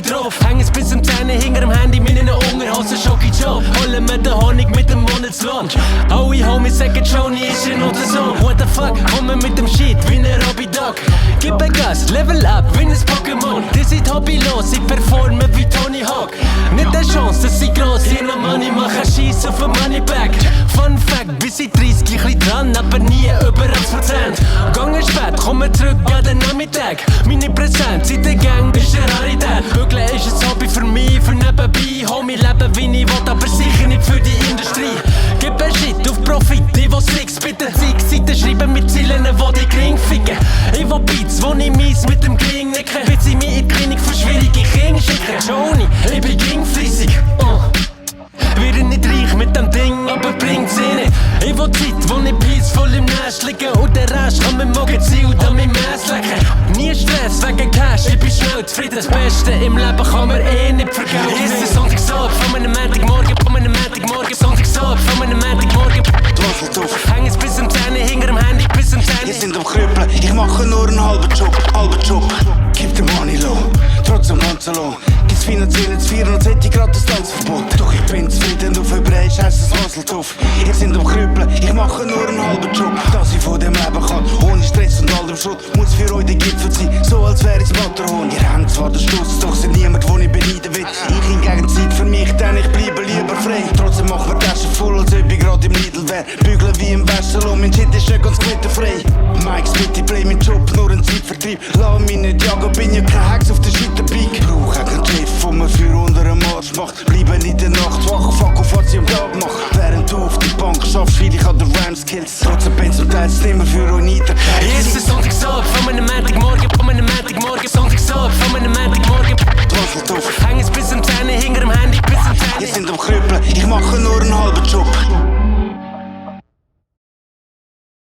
Schocki drauf. Hängen bis zum Zähne hinter dem Handy, mit einer Unterhose, Schocki-Job. Holen wir den Honig mit dem Monatslohn. Alle Homies sagen, Johnny ist ein oder so. What the fuck, kommen mit dem Shit wie ein Robby-Dog. Gib ein Gas, level up wie ein Pokémon. Die sind hobbylos, ich performe wie Tony Hawk. Nicht eine Chance, dass sie gross hier noch Money machen, scheiss auf ein Moneyback. Fun Fact, bis ich 30 gleich dran, aber nie über 8%. Gange spät, komme zurück an den Nachmittag. Meine Präsenz in der Gang ist eine Rarität. Bügeln ist ein Hobby für mich, für nebenbei. Homie, leben wie ich will, aber sicher nicht für die Industrie. Gib ein Shit auf Profit, ich will Six, bitte zig Seiten schreiben mit Zielen, wo die Kling ficken. Ich will Beats, wo ich mies mit dem Kling nicken. Bis ich mich in die Klinik für schwierige Kinder schicken. Johnny, ich bin gingflissig. Werde nicht reich mit dem Ding, aber bringt's eh nicht. Ich will Zeit, wo ich peaceful im Nest liege. Und der Rest kann mir morgen ziehen und an mein Mess lecken. Nie Stress wegen Cash, ich bin schnell zufrieden. Das Beste im Leben kann man eh nicht vergessen. Ist es Sonntagabend, von meinem Montagmorgen, von meinem Montagmorgen, Sonntagabend, von meinem Montagmorgen. Hängen bis zum Zähne, hinter dem Handy bis zum Zähne. Wir sind am Krüppeln, ich mache nur einen halben Job. Keep the money low, trotzdem Handsalon. Gibt's finanziell ins Vieren und hätte ich grad das Tanzverbot. Doch ich bin zufrieden, auf Hebräisch heisst es Haseltopf. Wir sind am Krüppeln, ich mache nur einen halben Job. Dass ich von dem leben kann, ohne Stress und allem Schrott. Muss für euch der Gipfel sein, so als wäre ich's Matterhorn. Ihr habt zwar den Stutz, doch sind niemand, wo ich beneiden will. Ich hingegen Zeit für mich, denn ich bleibe lieber frei. Trotzdem machen wir Taschen voll, als ob ich grad im Lidl wär. Bügeln wie im Wäschsalon, mein Shit ist nicht ganz gewitterfrei. Mike's mit, ich play mein Job, nur ein Zeitvertrieb. Lass mich nicht jagen, bin ja kein Hex auf der Scheiterpeak. Brauch auch keinen Chef, wo man für unter den Marsch macht. Bleiben in der Nacht wach, fuck auf was ich am Tag mach. Während du auf die Bank schaffst, weil ich an den Rhyme-Skills. Trotzdem bin zum Teil nimmer für euch nieder. Ist es Sonntagabend, von meinem Montagmorgen, von meinem Montagmorgen, Sonntagabend, von meinem Montagmorgen. Wasseltopf. Hängen bis zum Zähne, hinter dem Handy bis zum Zähne. Wir sind am Krüppeln, ich mache nur einen halben Job.